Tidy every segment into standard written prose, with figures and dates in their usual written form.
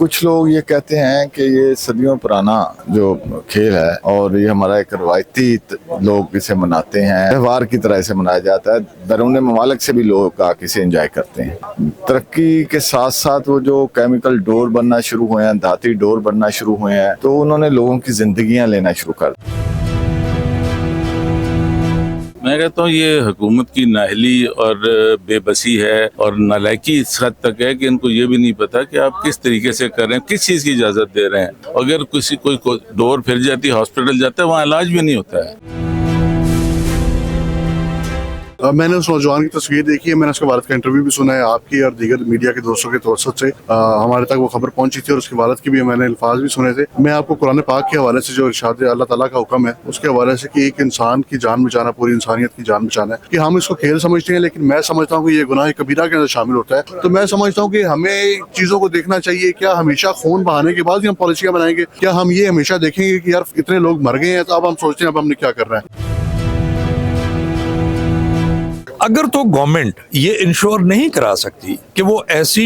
कुछ लोग ये कहते हैं कि ये सदियों पुराना जो खेल है और ये हमारा एक रवायती लोग इसे मनाते हैं, त्यौहार की तरह इसे मनाया जाता है। बैरून ममालिक से भी लोग आके इसे एंजॉय करते हैं। तरक्की के साथ साथ वो जो केमिकल डोर बनना शुरू हुए हैं, धाती डोर बनना शुरू हुए हैं, तो उन्होंने लोगों की जिंदगियां लेना शुरू कर दी। मैं कहता हूँ ये हुकूमत की नाअहली और बेबसी है और नालायकी इस हद तक है कि इनको ये भी नहीं पता कि आप किस तरीके से कर रहे हैं, किस चीज़ की इजाज़त दे रहे हैं। अगर कोई डोर फिर जाती है, हॉस्पिटल जाता है, वहाँ इलाज भी नहीं होता है। मैंने उस नौजवान की तस्वीर देखी है, मैंने उसके वालिद का इंटरव्यू भी सुना है आपकी और दीगर मीडिया के दोस्तों के तवसत से हमारे तक वो खबर पहुंची थी और उसके वालिद के भी मैंने अल्फाज भी सुने थे। मैं आपको कुरान पाक के हवाले से जो इरशाद अल्लाह ताला का हुक्म है उसके हवाले से कि एक इंसान की जान बचाना, पूरी इंसानियत की जान बचाना है, कि हम इसको खेल समझते हैं, लेकिन मैं समझता हूँ कि ये गुनाह कबीरा के अंदर शामिल होता है। तो मैं समझता हूँ कि हमें चीज़ों को देखना चाहिए। क्या हमेशा खून बहाने के बाद ही हम पॉलिसियाँ बनाएंगे? क्या हम ये हमेशा देखेंगे कि यार इतने लोग मर गए हैं तो अब हम सोचते हैं अब हमने क्या करना है? अगर तो गवर्नमेंट ये इंश्योर नहीं करा सकती कि वो ऐसी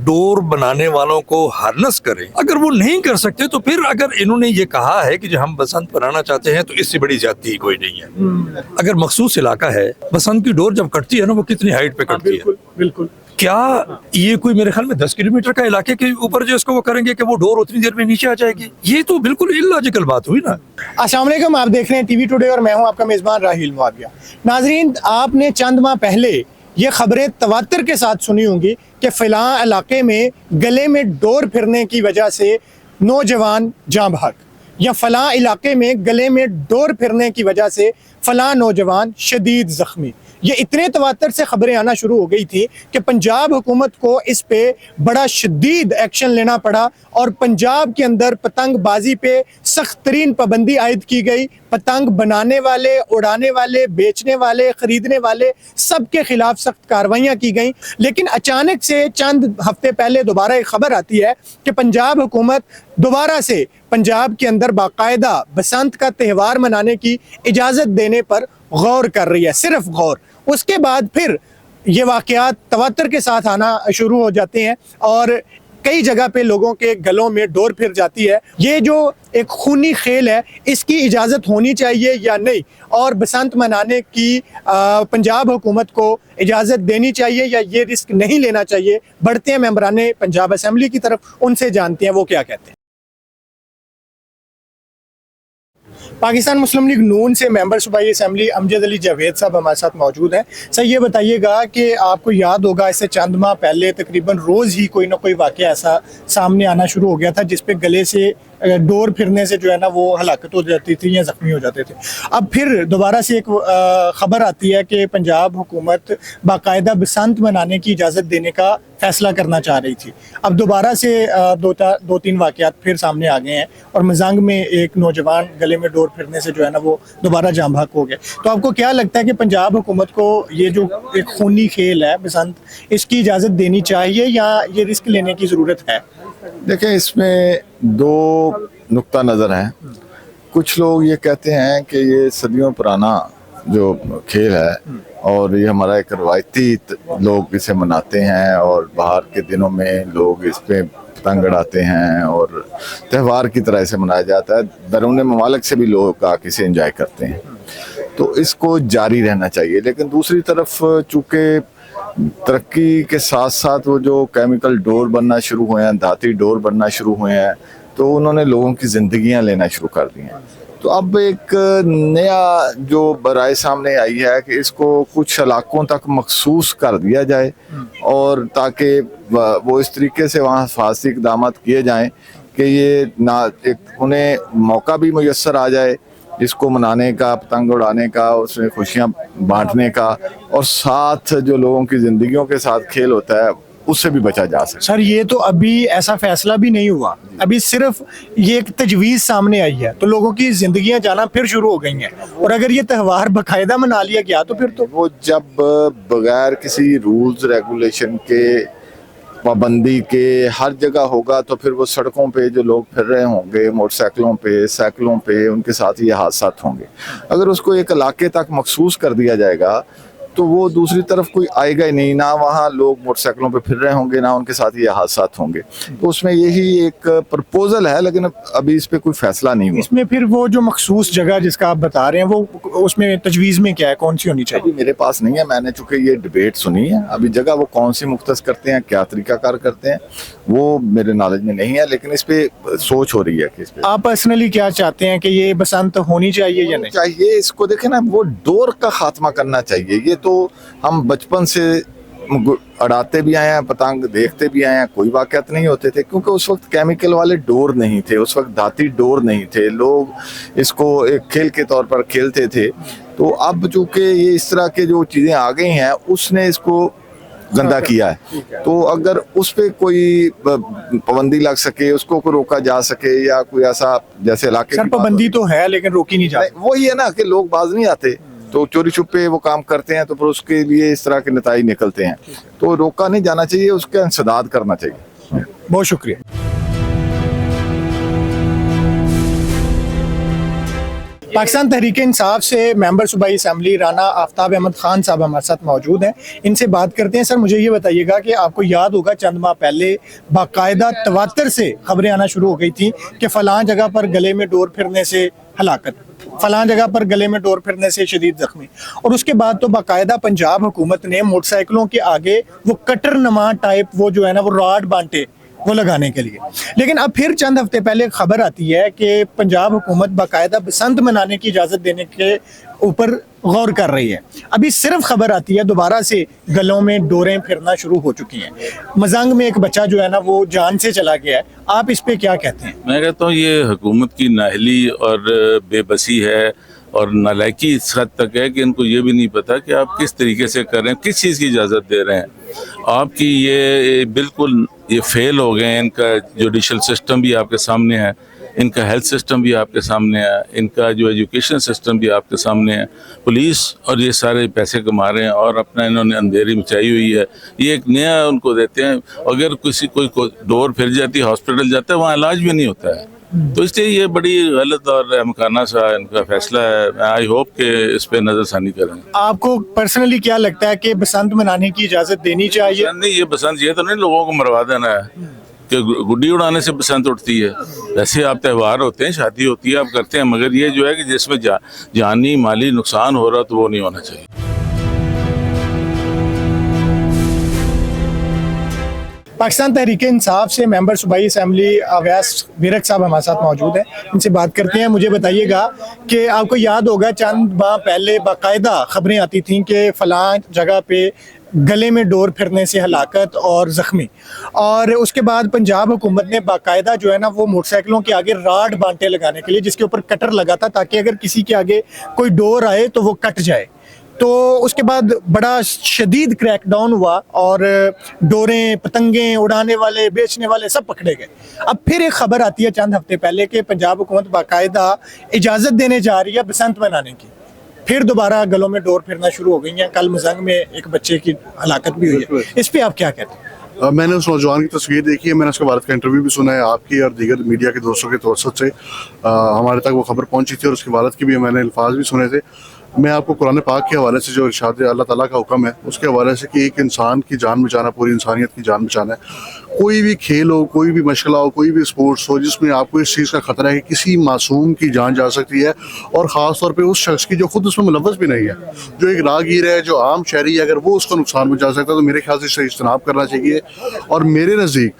डोर बनाने वालों को हार्नेस करें, अगर वो नहीं कर सकते तो फिर अगर इन्होंने ये कहा है कि जो हम बसंत बनाना चाहते हैं तो इससे बड़ी ज्यादती कोई नहीं है। अगर मखसूस इलाका है, बसंत की डोर जब कटती है ना, वो कितनी हाइट पे कटती है? बिल्कुल। क्या ये कोई मेरे ख्याल में 10 किलोमीटर का इलाके के ऊपर जो इसको वो करेंगे कि वो डोर उतनी देर में नीचे आ जाएगी? ये तो बिल्कुल इलॉजिकल बात हुई ना। अस्सलाम वालेकुम, आप देख रहे हैं टीवी टुडे और मैं हूं आपका मेजबान राहिल मुआविया। नाजरीन, आपने चंद माह पहले ये खबरें तवातर के साथ सुनी होंगी कि फलां इलाके में गले में डोर फिरने की वजह से नौजवान जाँ बहक, या फलां इलाके में गले में डोर फिरने की वजह से फलां नौजवान शदीद जख्मी। ये इतने तवातर से खबरें आना शुरू हो गई थी कि पंजाब हुकूमत को इस पे बड़ा शदीद एक्शन लेना पड़ा और पंजाब के अंदर पतंगबाजी पे सख्त तरीन पाबंदी आयद की गई। पतंग बनाने वाले, उड़ाने वाले, बेचने वाले, ख़रीदने वाले, सब के ख़िलाफ़ सख्त कार्रवाइयाँ की गई। लेकिन अचानक से चंद हफ्ते पहले दोबारा एक ख़बर आती है कि पंजाब हुकूमत दोबारा से पंजाब के अंदर बाकायदा बसंत का त्यौहार मनाने की इजाज़त देने पर गौर कर रही है, सिर्फ गौर। उसके बाद फिर ये वाक़यात तवातर के साथ आना शुरू हो जाते हैं और कई जगह पे लोगों के गलों में डोर फिर जाती है। ये जो एक खूनी खेल है, इसकी इजाज़त होनी चाहिए या नहीं, और बसंत मनाने की पंजाब हुकूमत को इजाज़त देनी चाहिए या ये रिस्क नहीं लेना चाहिए? बढ़ते हैं मेंबरान पंजाब असम्बली की तरफ, उनसे जानते हैं वो क्या कहते हैं। पाकिस्तान मुस्लिम लीग नून से मेंबर सूबाई असम्बली अमजद अली जावेद साहब हमारे साथ मौजूद हैं। सर, ये बताइएगा कि आपको याद होगा इससे चंद माह पहले तकरीबन रोज़ ही कोई ना कोई वाक़या ऐसा सामने आना शुरू हो गया था जिस पे गले से डोर फिरने से जो है ना वो हलाकत हो जाती थी या ज़ख्मी हो जाते थे। अब फिर दोबारा से एक ख़बर आती है कि पंजाब हुकूमत बाकायदा बसंत मनाने की इजाज़त देने का फ़ैसला करना चाह रही थी। अब दोबारा से दो तीन वाक़यात फिर सामने आ गए हैं और मजांग में एक नौजवान गले में डोर फिरने से जो है ना वो दोबारा जाँ बहक हो गए। तो आपको क्या लगता है कि पंजाब हुकूमत को ये जो एक खूनी खेल है बसंत, इसकी इजाज़त देनी चाहिए या ये रिस्क लेने की ज़रूरत है? देखें, इसमें दो नुक्ता नज़र हैं। कुछ लोग ये कहते हैं कि ये सदियों पुराना जो खेल है और ये हमारा एक रवायती लोग इसे मनाते हैं और बाहर के दिनों में लोग इस पे पतंग उड़ाते हैं और त्यौहार की तरह इसे मनाया जाता है। बैरून ममालिक से भी लोग आके इसे एंजॉय करते हैं, तो इसको जारी रहना चाहिए। लेकिन दूसरी तरफ चूँकि तरक्की के साथ साथ वो जो केमिकल डोर बनना शुरू हुए हैं, धाती डोर बनना शुरू हुए हैं, तो उन्होंने लोगों की जिंदगियां लेना शुरू कर दी हैं। तो अब एक नया जो राय सामने आई है कि इसको कुछ इलाकों तक मखसूस कर दिया जाए और ताकि वो इस तरीके से वहाँ हिफाजती इक़दाम किए जाएं कि ये ना एक उन्हें मौका भी मुयस्सर आ जाए इसको मनाने का, पतंग उड़ाने का, उसमें खुशियाँ बांटने का, और साथ जो लोगों की ज़िंदगियों के साथ खेल होता है उससे भी बचा जा सकता है। सर, ये तो अभी ऐसा फैसला भी नहीं हुआ, अभी सिर्फ ये एक तजवीज़ सामने आई है, तो लोगों की ज़िंदगियां जाना फिर शुरू हो गई हैं। और अगर ये त्यौहार बाकायदा मना लिया गया तो फिर तो वो जब बगैर किसी रूल्स रेगुलेशन के, पाबंदी के हर जगह होगा तो फिर वो सड़कों पे जो लोग फिर रहे होंगे, मोटरसाइकिलों पे, साइकिलों पे, उनके साथ ये हादसा होंगे। अगर उसको एक इलाके तक मखसूस कर दिया जाएगा तो वो दूसरी तरफ कोई आएगा ही नहीं, ना वहाँ लोग मोटरसाइकिलों पे फिर रहे होंगे, ना उनके साथ ये हादसा होंगे। तो उसमें यही एक प्रपोजल है, लेकिन अभी इस पे कोई फैसला नहीं हुआ। इसमें फिर वो जो मखसूस जगह जिसका आप बता रहे हैं वो उसमें तजवीज़ में क्या है, कौन सी होनी चाहिए? अभी मेरे पास नहीं है, मैंने चूंकि ये डिबेट सुनी है, अभी जगह वो कौन सी मुख्तस करते हैं, क्या तरीकाकार करते हैं, वो मेरे नॉलेज में नहीं है, लेकिन इस पे सोच हो रही है कि इस पे आप पर्सनली क्या चाहते हैं कि ये बसंत होनी चाहिए या नहीं? चाहिए। इसको देखे ना, वो डोर का खात्मा करना चाहिए। ये तो हम बचपन से अड़ाते भी आए हैं, पतंग देखते भी आए हैं, कोई वाकयात नहीं होते थे, क्योंकि उस वक्त केमिकल वाले डोर नहीं थे, उस वक्त धाती डोर नहीं थे, लोग इसको एक खेल के तौर पर खेलते थे। तो अब चूंकि ये इस तरह के जो चीज़ें आ गई हैं, उसने इसको गंदा किया है। तो अगर उस पे कोई पाबंदी लग सके, उसको कोई रोका जा सके, या कोई ऐसा जैसे इलाके सर पाबंदी तो है लेकिन रोकी नहीं जा सकती। वही है ना कि लोग बाज नहीं आते, तो चोरी छुपे वो काम करते हैं, तो फिर उसके लिए इस तरह के नतीजे निकलते हैं। तो रोका नहीं जाना चाहिए, उसका इंसदाद करना चाहिए। बहुत शुक्रिया। पाकिस्तान तहरीक इंसाफ से मेंबर सूबाई असम्बली राना आफ्ताब अहमद खान साहब हमारे साथ मौजूद हैं, इनसे बात करते हैं। सर मुझे ये बताइएगा कि आपको याद होगा चंद माह पहले बाकायदा तवातर से खबरें आना शुरू हो गई थी कि फ़लाँ जगह पर गले में डोर फिरने से हलाकत, फ़लाँ जगह पर गले में डोर फिरने से शदीद जख्मी, और उसके बाद तो बाकायदा पंजाब हुकूमत ने मोटरसाइकिलों के आगे वो कटर नमा टाइप वो जो है ना वो रॉड बांटे वो लगाने के लिए। लेकिन अब फिर चंद हफ्ते पहले खबर आती है कि पंजाब हुकूमत बाकायदा बसंत मनाने की इजाज़त देने के ऊपर गौर कर रही है। अभी सिर्फ खबर आती है दोबारा से गलों में डोरें फिरना शुरू हो चुकी हैं। मजंग में एक बच्चा जो है ना वो जान से चला गया है, आप इस पे क्या कहते हैं? मैं कहता हूँ ये हुकूमत की नाहली और बेबसी है और नालायकी इस हद तक है कि इनको ये भी नहीं पता कि आप किस तरीके से कर रहे हैं, किस चीज़ की इजाज़त दे रहे हैं। आपकी ये बिल्कुल ये फेल हो गए हैं। इनका जुडिशल सिस्टम भी आपके सामने है, इनका हेल्थ सिस्टम भी आपके सामने है, इनका जो एजुकेशन सिस्टम भी आपके सामने है। पुलिस और ये सारे पैसे कमा रहे हैं और अपना इन्होंने अंधेरी मचाई हुई है। ये एक नया उनको देते हैं, अगर किसी कोई डोर फिर जाती है, हॉस्पिटल जाता है, वहाँ इलाज भी नहीं होता है। तो इसलिए ये बड़ी गलत और अहमकाना सा इनका फैसला है। आई होप कि इस पे नजरसानी करें। आपको पर्सनली क्या लगता है कि बसंत मनाने की इजाज़त देनी चाहिए? नहीं, ये बसंत ये तो नहीं लोगों को मरवा देना है कि गुड्डी उड़ाने से बसंत उठती है। वैसे आप त्यौहार होते हैं, शादी होती है, आप करते हैं, मगर ये जो है कि जिसमें जानी माली नुकसान हो रहा तो वो नहीं होना चाहिए। पाकिस्तान तहरीक इंसाफ से मेंबर सूबाई असम्बली अवैस विरक साहब हमारे साथ मौजूद हैं, इनसे बात करते हैं। मुझे बताइएगा कि आपको याद होगा चंद माह पहले बाकायदा खबरें आती थीं कि फ़लाँ जगह पे गले में डोर फिरने से हलाकत और ज़ख्मी, और उसके बाद पंजाब हुकूमत ने बाकायदा जो है ना वो मोटरसाइकिलों के आगे राड बांटे लगाने के लिए जिसके ऊपर कटर लगा था ताकि अगर किसी के आगे कोई डोर आए तो वो कट जाए। तो उसके बाद बड़ा शदीद क्रैकडाउन हुआ और डोरें, पतंगें उड़ाने वाले, बेचने वाले सब पकड़े गए। अब फिर एक खबर आती है चंद हफ्ते पहले कि पंजाब हुकूमत बाकायदा इजाज़त देने जा रही है बसंत मनाने की। फिर दोबारा गलों में डोर फिरना शुरू हो गई हैं। कल मजंग में एक बच्चे की हलाकत भी हुई है, इस पर आप क्या कहते हैं? मैंने उस नौजवान की तस्वीर देखी है, मैंने उसके भारत का इंटरव्यू भी सुना है आपकी और दीगर मीडिया के दोस्तों के तवसत से। हमारे तक वो खबर पहुंची थी और उसके भारत की भी मैंने अल्फाज भी सुने थे। मैं आपको कुरान पाक के हवाले से जो इरशाद अल्लाह ताला का हुक्म है उसके हवाले से कि एक इंसान की जान बचाना, पूरी इंसानियत की जान बचाना है। कोई भी खेल हो, कोई भी मशगला हो, कोई भी स्पोर्ट्स हो जिसमें आपको इस चीज़ का खतरा है कि किसी मासूम की जान जा सकती है, और ख़ास तौर पे उस शख्स की जो खुद उसमें मुलव्वस भी नहीं है, जो एक राहगीर है, जो आम शहरी है, अगर वो उसको नुकसान पहुंचा सकता है तो मेरे ख्याल से इससे इज्तनाब करना चाहिए। और मेरे नज़दीक,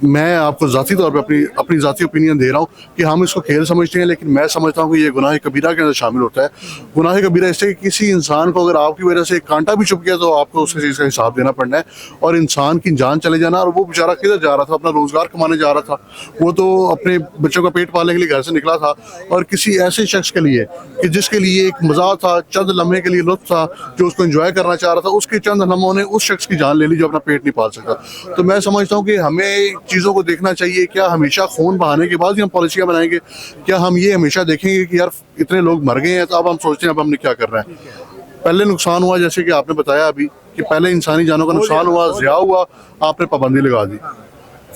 मैं आपको ज़ाती तौर पे अपनी ज़ाती ओपिनियन दे रहा हूँ कि हम इसको खेल समझते हैं, लेकिन मैं समझता हूँ कि ये गुनाह कबीरा के अंदर शामिल होता है। गुनाह कबीरा इससे कि किसी इंसान को अगर आपकी वजह से एक कांटा भी चुप गया तो आपको उस चीज़ का हिसाब देना पड़ना है, और इंसान की जान चले जाना। और वो बेचारा किधर जा रहा था? अपना रोज़गार कमाने जा रहा था, वो तो अपने बच्चों का पेट पालने के लिए घर से निकला था, और किसी ऐसे शख्स के लिए कि जिसके लिए एक मज़ा था, चंद लम्हे के लिए लुत्फ़ था, जो उसको एंजॉय करना चाह रहा था, उसके चंद लम्हों ने उस शख्स की जान ले ली जो अपना पेट नहीं पाल सकता। तो मैं समझता हूँ कि हमें चीज़ों को देखना चाहिए। क्या हमेशा खून बहाने के बाद ही हम पॉलिसियां बनाएंगे? क्या हम ये हमेशा देखेंगे कि यार इतने लोग मर गए हैं तो अब हम सोचते हैं अब हमने क्या करना है? पहले नुकसान हुआ, जैसे कि आपने बताया अभी कि पहले इंसानी जानों का नुकसान हुआ, ज़िया हुआ, आपने पाबंदी लगा दी।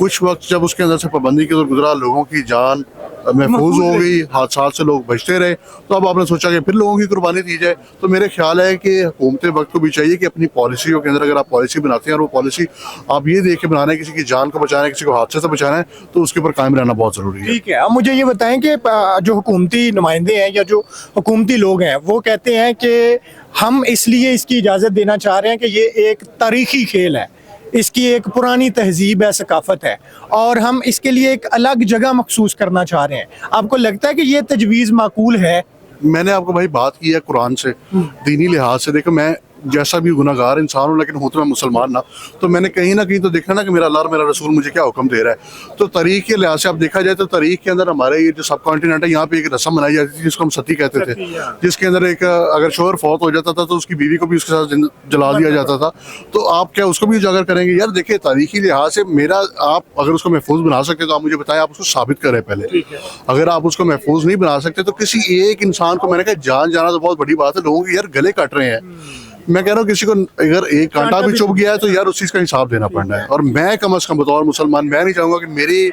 कुछ वक्त जब उसके अंदर से पाबंदी की ओर गुजरा, लोगों की जान महफूज हो गई, हादसा से लोग बचते रहे, तो अब आपने सोचा कि फिर लोगों की कुर्बानी दी जाए। तो मेरे ख्याल है कि हुकूमत वक्त को भी चाहिए कि अपनी पॉलिसियों के अंदर अगर आप पॉलिसी बनाते हैं और वो पॉलिसी आप ये देख के बना रहे हैं किसी की जान को बचाना है, किसी को हादसे से बचाना है, तो उसके ऊपर कायम रहना बहुत ज़रूरी है। ठीक है, अब मुझे ये बताएं कि जो हुकूमती नुमाइंदे हैं या जो हुकूमती लोग हैं वो कहते हैं कि हम इसलिए इसकी इजाज़त देना चाह रहे हैं कि ये एक तारीखी खेल है, इसकी एक पुरानी तहजीब है, सकाफत है, और हम इसके लिए एक अलग जगह मखसूस करना चाह रहे हैं। आपको लगता है कि ये तजवीज़ माकूल है? मैंने आपको भाई बात की है कुरान से, दीनी लिहाज से। देखो, मैं जैसा भी गुनाहगार इंसान हूँ, लेकिन हूँ तो मैं मुसलमान ना, तो मैंने कहीं ना कहीं तो देखा ना कि मेरा अल्लाह और मेरा रसूल मुझे क्या हुक्म दे रहा है। तो तारीख के लिहाज से आप देखा जाए तो तारीख के अंदर हमारे ये जो सब कॉन्टिनेंट है, यहाँ पे एक रस्म मनाई जाती थी जिसको हम सती कहते थे, जिसके अंदर एक अगर शोहर फौत हो जाता था तो उसकी बीवी को भी उसके साथ जला दिया जाता था। तो आप क्या उसको भी उजागर करेंगे? यार देखिए, तारीखी लिहाज से मेरा, आप अगर उसको महफूज बना सकते तो आप मुझे बताएं, आप उसको साबित करें पहले। अगर आप उसको महफूज नहीं बना सकते तो किसी एक इंसान को, मैंने कहा जान जाना तो बहुत बड़ी बात है, लोगों की यार गले कट रहे हैं। मैं कह रहा हूँ किसी को अगर एक कांटा भी चुभ गया है तो यार उस चीज़ का हिसाब देना पड़ना है। और मैं कम अज़ कम बतौर मुसलमान मैं नहीं चाहूँगा कि मेरी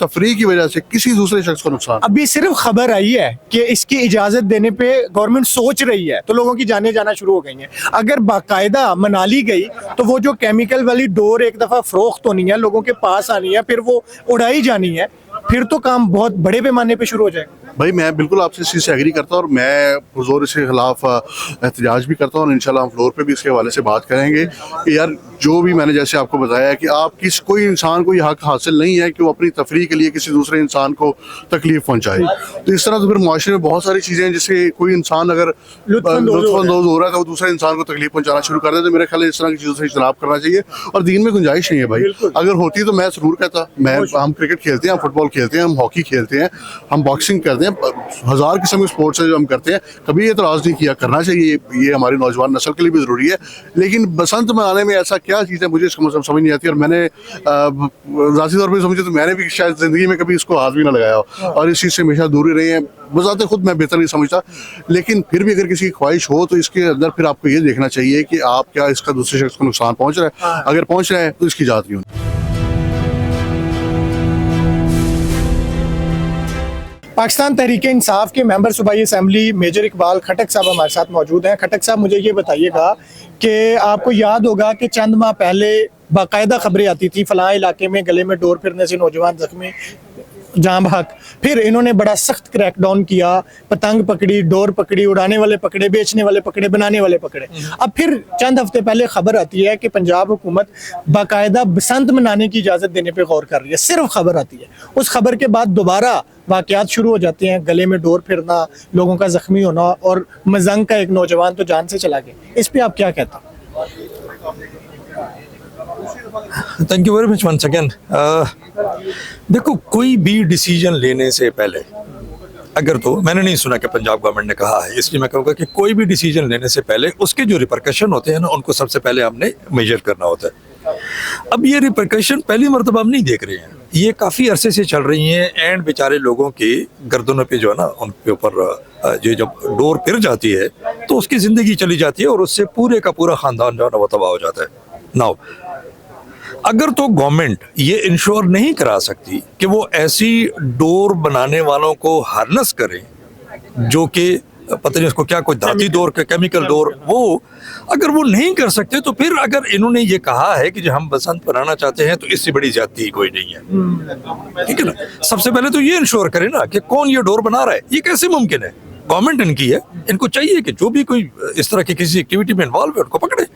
तफरीह की वजह से किसी दूसरे शख्स को नुकसान। अभी सिर्फ खबर आई है कि इसकी इजाजत देने पे गवर्नमेंट सोच रही है, तो लोगों की जानें जाना शुरू हो गई हैं। अगर बाकायदा मना ली गई तो वो जो केमिकल वाली डोर एक दफ़ा फरोख्त होनी है, लोगों के पास आनी है, फिर वो उड़ाई जानी है, फिर तो काम बहुत बड़े पैमाने पे शुरू हो जाएगा। भाई मैं बिल्कुल आपसे इस चीज़ से एग्री करता हूँ और मैं पुरजोर इसके खिलाफ एहतजाज भी करता हूँ, और इंशाल्लाह हम फ्लोर पे भी इसके हवाले से बात करेंगे कि यार जो भी मैंने जैसे आपको बताया है कि आप कोई इंसान को ये हक हासिल नहीं है कि वो अपनी तफरीह के लिए किसी दूसरे इंसान को तकलीफ पहुँचाए। तो इस तरह तो फिर मुआशरे में बहुत सारी चीज़ें हैं जिससे कोई इंसान अगर लुत्फ़अंदोज़ हो रहा है तो वो दूसरे इंसान को तकलीफ पहुँचाना शुरू कर दे, तो मेरे ख्याल है इस तरह की चीज़ों से इज्तनाब करना चाहिए। और दीन में गुंजाइश नहीं है भाई, अगर होती तो मैं ज़रूर कहता। हम क्रिकेट खेलते हैं, हम फुटबॉल खेलते हैं, हम हॉकी खेलते हैं, हम बॉक्सिंग करते हैं, हज़ार किस्म के स्पोर्ट्स है जो हम करते हैं, कभी एतराज़ नहीं किया, करना चाहिए, ये हमारी नौजवान नस्ल के लिए भी ज़रूरी है। लेकिन बसंत मनाने में ऐसा क्या चीज़ है मुझे इसका मतलब समझ नहीं आती। और मैंने ज़ाती तौर पर समझे तो मैंने भी शायद ज़िंदगी में कभी इसको हाथ भी ना लगाया हो और इस चीज़ से हमेशा दूर ही रहे हैं। बज़ाते खुद मैं बेहतर नहीं समझता, लेकिन फिर भी अगर किसी की ख्वाहिश हो तो इसके अंदर फिर आपको ये देखना चाहिए कि आप क्या इसका दूसरे शख्स को नुकसान पहुँच रहा है, अगर पहुँच रहा है तो इसकी इजाज़त नहीं होनी। पाकिस्तान तहरीक इंसाफ के मेंबर सूबाई असम्बली मेजर इकबाल खटक साहब हमारे साथ मौजूद हैं। खटक साहब, मुझे ये बताइएगा कि आपको याद होगा कि चंद माह पहले बाकायदा खबरें आती थी फलां इलाके में गले में डोर फिरने से नौजवान जख्मी, जाँ बहक। फिर इन्होंने बड़ा सख्त क्रैकडाउन किया, पतंग पकड़ी, डोर पकड़ी, उड़ाने वाले पकड़े, बेचने वाले पकड़े, बनाने वाले पकड़े। अब फिर चंद हफ्ते पहले खबर आती है कि पंजाब हुकूमत बाकायदा बसंत मनाने की इजाज़त देने पे गौर कर रही है। सिर्फ खबर आती है, उस खबर के बाद दोबारा वाक़यात शुरू हो जाते हैं, गले में डोर फिरना, लोगों का ज़ख्मी होना, और मजंग का एक नौजवान तो जान से चला गया। इस पर आप क्या कहते हैं? Thank you very much once again. देखो, कोई भी डिसीजन लेने से पहले, अगर तो मैंने नहीं सुना कि पंजाब गवर्नमेंट ने कहा है, इसलिए मैं कहूँगा कि कोई भी डिसीजन लेने से पहले उसके जो रिपरकशन होते हैं ना, उनको सबसे पहले हमने मेजर करना होता है। अब ये रिपरकशन पहली मरतबा हम नहीं देख रहे हैं, ये काफ़ी अरसे से चल रही हैं। एंड बेचारे लोगों की गर्दनों पे जो है ना, उनके ऊपर ये जब डोर फिर जाती है तो उसकी ज़िंदगी चली जाती है और उससे पूरे का पूरा ख़ानदान जो है ना वो तबाह हो जाता है। नाउ, अगर तो गवर्नमेंट ये इंश्योर नहीं करा सकती कि वो ऐसी डोर बनाने वालों को हार्नेस करें जो कि पता नहीं उसको क्या, कोई धाती डोर, केमिकल डोर, वो अगर वो नहीं कर सकते तो फिर अगर इन्होंने ये कहा है कि जो हम बसंत बनाना चाहते हैं तो इससे बड़ी ज्यादती कोई नहीं है, ठीक है ना। सबसे पहले तो ये इंश्योर करें ना कि कौन ये डोर बना रहा है, ये कैसे मुमकिन है। गवर्नमेंट इनकी है, इनको चाहिए कि जो भी कोई इस तरह की किसी एक्टिविटी में इन्वॉल्व है उनको पकड़े,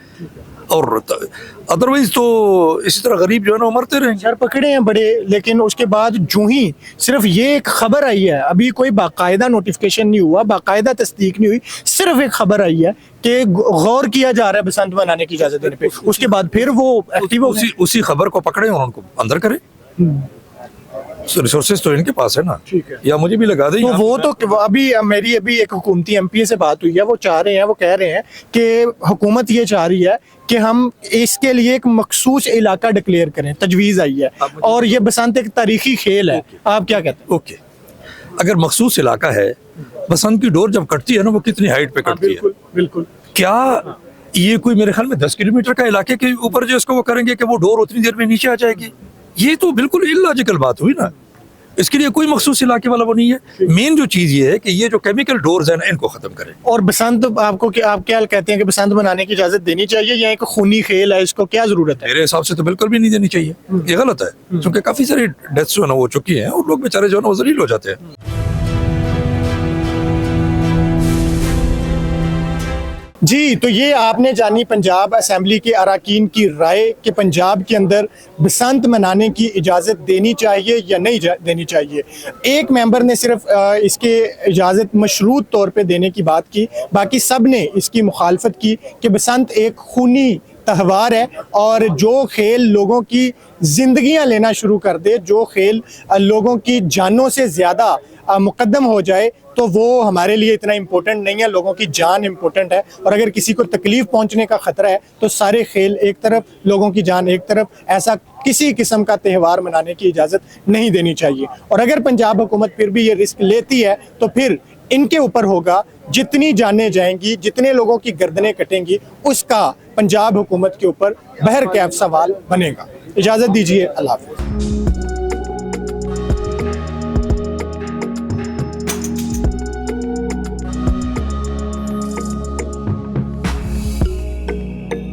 और अदरवाइज तो इसी तरह गरीब जो है ना वो मरते रहेंगे। सर पकड़े हैं बड़े, लेकिन उसके बाद जो ही सिर्फ ये एक खबर आई है, अभी कोई बाकायदा नोटिफिकेशन नहीं हुआ, बाकायदा तस्दीक नहीं हुई, सिर्फ एक खबर आई है कि गौर किया जा रहा है बसंत मनाने की इजाजत देने पे। उसके बाद फिर वो एक्टिव हो गए। उसी खबर को पकड़े और उनको अंदर करें। रिसोर्सेज तो इनके पास है ना, ठीक है, या मुझे भी लगा दें। तो वो तो अभी एक हुकूमती एमपी से बात हुई है, वो चाह रहे हैं, वो कह रहे हैं कि हुकूमत ये चाह रही है कि हम इसके लिए एक मखसूस इलाका डिक्लेयर करें, तजवीज़ आई है, और ये बसंत एक तारीखी खेल है। आप क्या कहते हैं? ओके, अगर मखसूस इलाका है, बसंत की डोर जब कटती है ना वो कितनी हाइट पे कटती है? बिल्कुल। क्या ये कोई मेरे ख्याल में 10 किलोमीटर का इलाके के ऊपर जो इसको वो करेंगे कि वो डोर उतनी देर में नीचे आ जाएगी? ये तो बिल्कुल इलॉजिकल बात हुई ना। इसके लिए कोई मखसूस इलाके वाला वो नहीं है। मेन जो चीज ये है कि ये जो केमिकल डोर्स हैं ना, इनको खत्म करें। और बसंत आपको आप क्या कहते हैं कि बसंत मनाने की इजाजत देनी चाहिए या एक खूनी खेल है, इसको क्या जरूरत है? मेरे हिसाब से तो बिल्कुल भी नहीं देनी चाहिए, ये गलत है, क्योंकि काफी सारी डेथ्स जो है ना हो चुकी हैं और लोग बेचारे जो है ना वो जलील हो जाते हैं। जी, तो ये आपने जानी पंजाब असेंबली के अरकान की राय कि पंजाब के अंदर बसंत मनाने की इजाज़त देनी चाहिए या नहीं देनी चाहिए। एक मेंबर ने सिर्फ इसके इजाज़त मशरूत तौर पे देने की बात की, बाकी सब ने इसकी मुखालफत की कि बसंत एक खूनी त्यौहार है और जो खेल लोगों की ज़िंदगियां लेना शुरू कर दे, जो खेल लोगों की जानों से ज़्यादा मुकद्दम हो जाए, तो वो हमारे लिए इतना इम्पोर्टेंट नहीं है। लोगों की जान इम्पोर्टेंट है और अगर किसी को तकलीफ पहुंचने का खतरा है तो सारे खेल एक तरफ, लोगों की जान एक तरफ, ऐसा किसी किस्म का त्यौहार मनाने की इजाज़त नहीं देनी चाहिए। और अगर पंजाब हुकूमत फिर भी ये रिस्क लेती है तो फिर इनके ऊपर होगा, जितनी जानें जाएंगी, जितने लोगों की गर्दनें कटेंगी, उसका पंजाब हुकूमत के ऊपर बहरकैफ सवाल बनेगा। इजाज़त दीजिए, अल्लाह हाफ़िज़।